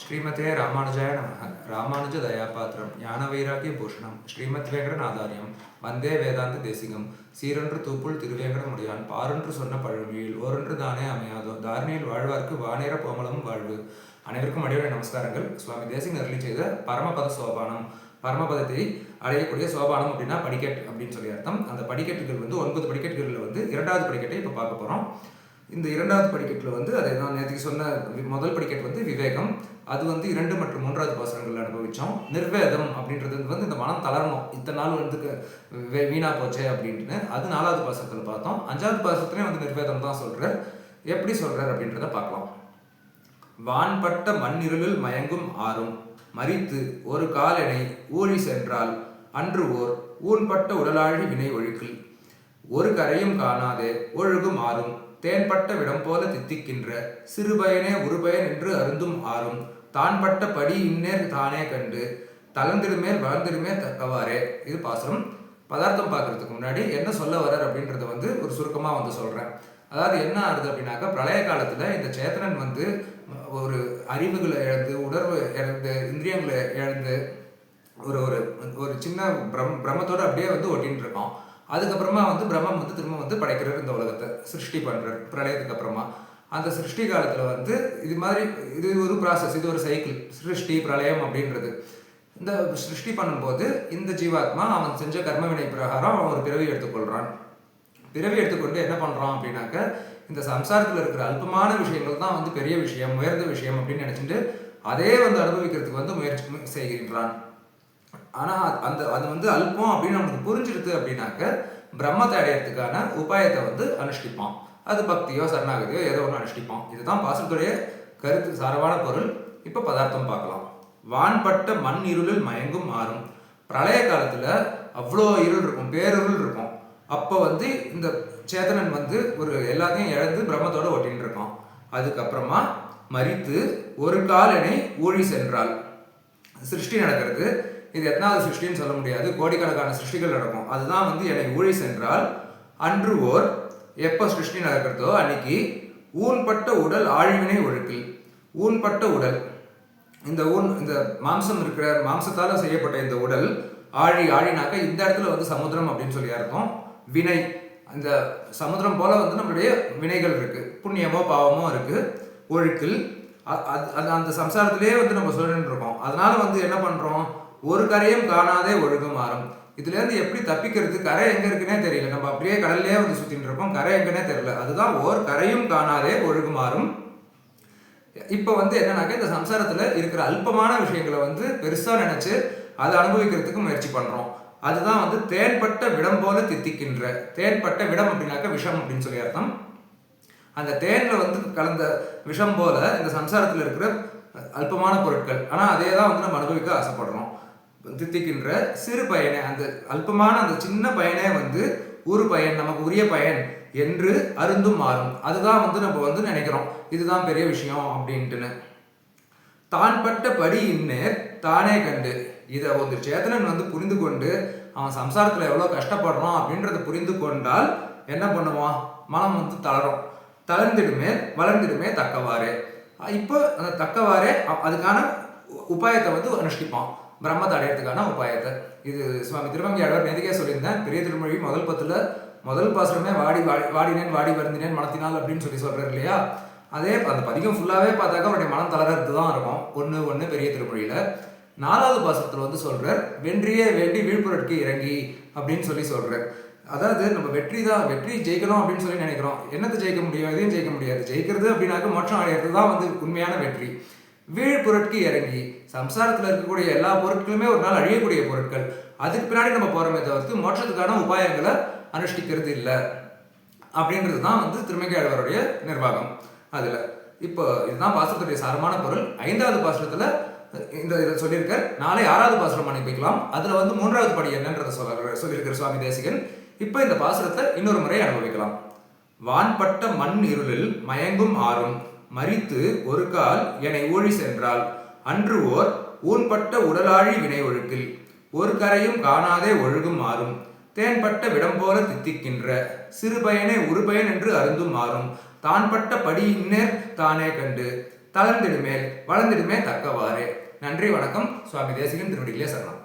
ஸ்ரீமதே ராமானுஜாய நமः. ராமானுஜ தயாபாத்திரம் ஞான வைராக்கிய பூஷணம் ஸ்ரீமத் வேங்கடநாதாரியம் வந்தே வேதாந்த தேசிகம் சீரொன்று தூப்புள் திருவேங்கடமுடியான் பாரொன்று சொன்ன பழமொழியில் ஓரொன்று தானே அமையாதோ தாரணியில் வாழ்வார்க்கு வானேர கோமலமும் வாழ்வு. அனைவருக்கும் அடியோட நமஸ்காரங்கள். சுவாமி தேசிகன் அருளி செய்த பரமபத சோபானம், பரமபதத்தை அடையக்கூடிய சோபானம் அப்படின்னா படிக்கட்டு அப்படின்னு சொல்லி அர்த்தம். அந்த படிக்கட்டுகள் 9 படிக்கட்டுகளில் இரண்டாவது படிக்கட்டை இப்போ பார்க்க போகிறோம். இந்த இரண்டாவது படிக்கட்டில் அதை நான் நேற்றுக்கு சொன்ன முதல் படிக்கட்டு விவேகம், அது 2 மற்றும் 3வது பாசுரங்கள் அனுபவித்தோம். நிர்வேதம் அப்படின்றது இந்த மனம் தளரணும், இத்தனை நாள் வீணா போச்சே அப்படின்ட்டு, அது 4வது பாசுரத்தில் பார்த்தோம். 5வது பாசுரத்துலேயும் நிர்வேதம் தான் சொல்கிறார். எப்படி சொல்கிறார் அப்படின்றத பார்க்கலாம். வான்பட்ட மண்ணிருளில் மயங்கும் ஆறும் மறித்து ஒரு காலனை ஊழி சென்றால் அன்று ஓர் ஊன்பட்ட உடலாழி வினை ஒழுக்கில் ஒரு கரையும் காணாதே ஒழுகும் ஆறும் தேன்பட்ட விடம் போல தித்திக்கின்ற சிறுபயனே உருபயன் என்று அருந்தும் ஆறும் தான்பட்ட படி இன்னேர் தானே கண்டு தளர்ந்திடுமேல் வளர்ந்திடுமே தக்கவாறே. இது பாசுரம். பதார்த்தம் பார்க்கறதுக்கு முன்னாடி என்ன சொல்ல வர்றார் அப்படின்றத ஒரு சுருக்கமாக சொல்கிறேன். அதாவது என்ன ஆகுது அப்படின்னாக்கா, பிரளய காலத்தில் இந்த சேத்தனன் ஒரு அறிவுகளை இழந்து, உணர்வு இழந்து, இந்திரியங்களை இழந்து ஒரு ஒரு ஒரு சின்ன பிரம்மத்தோடு அப்படியே ஒட்டின்னு இருக்கோம். அதுக்கப்புறமா பிரம்மம் திரும்ப படைக்கிறார், இந்த உலகத்தை சிருஷ்டி பண்ணுறார் பிரளயத்துக்கு அப்புறமா. அந்த சிருஷ்டி காலத்தில் இது மாதிரி இது ஒரு ப்ராசஸ், இது ஒரு சைக்கிள், சிருஷ்டி பிரளயம் அப்படின்றது. இந்த சிருஷ்டி பண்ணும்போது இந்த ஜீவாத்மா அவன் செஞ்ச கர்மவினை பிரகாரம் அவன் ஒரு பிறவி எடுத்துக்கொள்கிறான். பிறவி எடுத்துக்கொண்டு என்ன பண்ணுறான் அப்படின்னாக்க, இந்த சம்சாரத்தில் இருக்கிற அல்பமான விஷயங்கள் தான் பெரிய விஷயம், உயர்ந்த விஷயம் அப்படின்னு நினச்சிட்டு அதே அனுபவிக்கிறதுக்கு முயற்சி செய்கின்றான். ஆனால் அது அல்பம் அப்படின்னு அவனுக்கு புரிஞ்சிடுது அப்படின்னாக்க பிரம்மத்தை அடையிறதுக்கான உபாயத்தை அனுஷ்டிப்பான். அது பக்தியோ சரணாகதியோ ஏதோ ஒன்று அனுஷ்டிப்பான். இதுதான் பாசுரத்துடைய கருத்து, சாரமான பொருள். இப்போ பதார்த்தம் பார்க்கலாம். வான்பட்ட மண் இருளில் மயங்கும் ஆறும். பிரளய காலத்தில் அவ்வளோ இருள் இருக்கும், பேருருள் இருக்கும். அப்போ இந்த சேத்தனன் ஒரு எல்லாத்தையும் இழந்து பிரம்மத்தோட ஒட்டின்னு இருக்கான். அதுக்கப்புறமா மறித்து ஒரு காலனை ஊழி சென்றால் சிருஷ்டி நடக்கிறது. இது எத்தனாவது சிருஷ்டின்னு சொல்ல முடியாது, கோடிக்கணக்கான சிருஷ்டிகள் நடக்கும். அதுதான் என்னை ஊழி சென்றால் அன்று ஓர், எப்போ சிருஷ்டி நடக்கிறதோ அன்னைக்கு ஊன்பட்ட உடல் ஆழிவினை ஒழுக்கில். ஊன்பட்ட உடல், இந்த மாம்சம் இருக்கிற மாம்சத்தால் செய்யப்பட்ட இந்த உடல் ஆழினாக்க இந்த இடத்துல சமுத்திரம் அப்படின்னு சொல்லி அர்த்தம். வினை, இந்த சமுத்திரம் போல நம்மளுடைய வினைகள் இருக்கு, புண்ணியமோ பாவமோ இருக்கு. ஒழுக்கில் அந்த சம்சாரத்திலேயே நம்ம சொல்லிட்டு இருக்கோம். அதனால என்ன பண்றோம், ஒரு கரையும் காணாதே ஒழுகும் ஆறும். இதுலேருந்து எப்படி தப்பிக்கிறது, கரை எங்கே இருக்குன்னே தெரியல. நம்ம அப்படியே கடல்லே சுற்றின்னு இருக்கோம், கரை எங்கன்னே தெரியல. அதுதான் ஓர் கரையும் காணாதே ஒழுகும் ஆறும். இப்போ என்னன்னாக்க, இந்த சம்சாரத்தில் இருக்கிற அல்பமான விஷயங்களை பெருசாக நினச்சி அதை அனுபவிக்கிறதுக்கு முயற்சி பண்ணுறோம். அதுதான் தேன்பட்ட விடம் போல தித்திக்கின்ற. தேன்பட்ட விடம் அப்படின்னாக்க விஷம் அப்படின்னு சொல்லி அர்த்தம். அந்த தேனில் கலந்த விஷம் போல இந்த சம்சாரத்தில் இருக்கிற அல்பமான பொருட்கள். ஆனால் அதே தான் நம்ம அனுபவிக்க ஆசைப்படுறோம். தித்திக்கின்ற சிறு பயனே, அந்த அல்பமான அந்த சின்ன பயனே ஒரு பயன், நமக்கு உரிய பயன் என்று அருந்தும் மாறும். அதுதான் நம்ம நினைக்கிறோம் இதுதான் பெரிய விஷயம் அப்படின்ட்டுன்னு. தான்பட்ட படி இன்னேர் தானே கண்டு. இதை சேத்தனன் புரிந்து கொண்டு அவன் சம்சாரத்தில் எவ்வளோ கஷ்டப்படுறான் அப்படின்றத புரிந்து கொண்டால் என்ன பண்ணுவான், மனம் தளரும். தளர்ந்திடுமே வளர்ந்திடுமே தக்கவாறே. இப்போ அந்த தக்கவாறே அதுக்கான உபாயத்தை அனுஷ்டிப்பான், பிரம்மத்தை அடையிறதுக்கான உபாயத்தை. இது சுவாமி திருவங்கியாழ்வார் நேதிக்கே சொல்லியிருந்தேன். பெரிய திருமொழி முதல் 10ல் முதல் பாசுரமே வாடினேன் வாடி வருந்தினேன் மனத்தினால் அப்படின்னு சொல்கிறார் இல்லையா. அதே அந்த பதிகம் ஃபுல்லாகவே பார்த்தாக்கா அவருடைய மனம் தளர்றது தான் இருக்கும். ஒன்று பெரிய திருமொழியில் 4வது பாசுரத்தில் சொல்கிறார், வென்றியே வேண்டி வீழ்புறற்கு இறங்கி அப்படின்னு சொல்கிறார். அதாவது நம்ம வெற்றி ஜெயிக்கணும் அப்படின்னு சொல்லி நினைக்கிறோம். என்னத்தை ஜெயிக்க முடியும், எதையும் ஜெயிக்க முடியாது. ஜெயிக்கிறது அப்படின்னாக்க மோட்சம் அடையிறது தான் உண்மையான வெற்றி. வீழ்புறற்கு இறங்கி, சம்சாரத்தில் இருக்கக்கூடிய எல்லா பொருட்களுமே ஒரு நாள் அழியக்கூடிய பொருட்கள். அதுக்கு பின்னாடி நம்ம போகிறோமே தவிர்த்து மோட்சத்துக்கான உபாயங்களை அனுஷ்டிக்கிறது இல்லை அப்படின்றது தான் திருமங்கையாழ்வாருடைய நிர்வாகம். அதில் இப்போ இதுதான் பாசுரத்துடைய சாரமான பொருள். 5வது பாசுரத்தில் இதை சொல்லியிருக்கார். நாளை 6வது பாசுரம் அனுப்பிக்கலாம். அதில் 3வது படி என்னன்றதை சொல்லியிருக்கிற சுவாமி தேசிகன். இப்போ இந்த பாசுரத்தை இன்னொரு முறை அனுபவிக்கலாம். வான்பட்ட மண் இருளில் மயங்கும் ஆறும் மறித்து ஒரு கால் என்னை ஊழி சென்றால் அன்று ஓர் ஊன்பட்ட உடலாழி வினை ஒழுக்கில் ஒரு கரையும் காணாதே ஒழுகும் ஆறும் தேன்பட்ட விடம் போல தித்திக்கின்ற சிறுபயனே உருபயன் என்று அருந்தும் ஆறும் தான்பட்ட படி இன்னேர் தானே கண்டு தளர்ந்திடுமேல் வளர்ந்திடுமே தக்கவாறு. நன்றி, வணக்கம். சுவாமி தேசிகன் திருவடிகளே சரணம்.